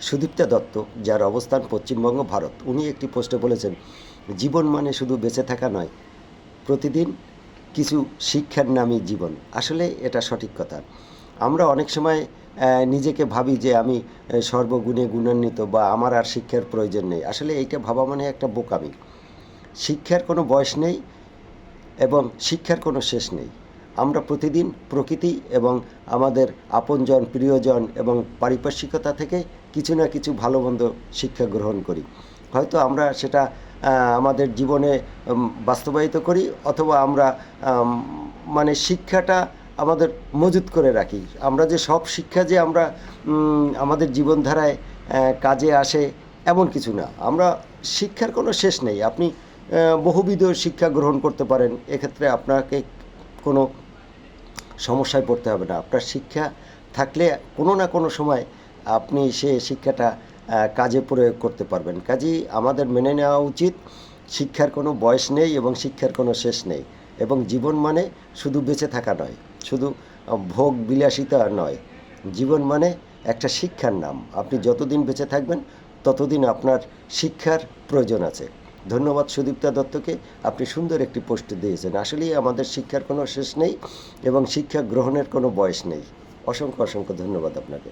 সুদীপ্তা দত্ত, যার অবস্থান পশ্চিমবঙ্গ, ভারত, উনি একটি পোস্টে বলেছেন, জীবন মানে শুধু বেঁচে থাকা নয়, প্রতিদিন কিছু শিক্ষার নামই জীবন। আসলে এটা সঠিক কথা। আমরা অনেক সময় নিজেকে ভাবি যে আমি সর্বগুণে গুণান্বিত বা আমার আর শিক্ষার প্রয়োজন নেই। আসলে এইটা ভাবা মানে একটা বোকামি। শিক্ষার কোনো বয়স নেই এবং শিক্ষার কোনো শেষ নেই। আমরা প্রতিদিন প্রকৃতি এবং আমাদের আপনজন, প্রিয়জন এবং পারিপার্শ্বিকতা থেকে কিছু না কিছু ভালো মন্দ শিক্ষা গ্রহণ করি। হয়তো আমরা সেটা আমাদের জীবনে বাস্তবায়িত করি, অথবা আমরা মানে শিক্ষাটা আমাদের মজুত করে রাখি। আমরা যে সব শিক্ষা যে আমরা আমাদের জীবনধারায় কাজে আসে এমন কিছু না। আমরা শিক্ষার কোনো শেষ নেই। আপনি বহুবিধ শিক্ষা গ্রহণ করতে পারেন। এক্ষেত্রে আপনাকে কোনো সমস্যায় পড়তে হবে না। আপনার শিক্ষা থাকলে কোনো না কোনো সময় আপনি সে শিক্ষাটা কাজে প্রয়োগ করতে পারবেন। কাজেই আমাদের মেনে নেওয়া উচিত, শিক্ষার কোনো বয়স নেই এবং শিক্ষার কোনো শেষ নেই। এবং জীবন মানে শুধু বেঁচে থাকা নয়, শুধু ভোগ বিলাসিতা নয়। জীবন মানে একটা শিক্ষার নাম। আপনি যতদিন বেঁচে থাকবেন ততদিন আপনার শিক্ষার প্রয়োজন আছে। ধন্যবাদ সুদীপ্তা দত্তকে, আপনি সুন্দর একটি পোস্ট দিয়েছেন। আসলেই আমাদের শিক্ষার কোনো শেষ নেই এবং শিক্ষা গ্রহণের কোনো বয়স নেই। অসংখ্য অসংখ্য ধন্যবাদ আপনাকে।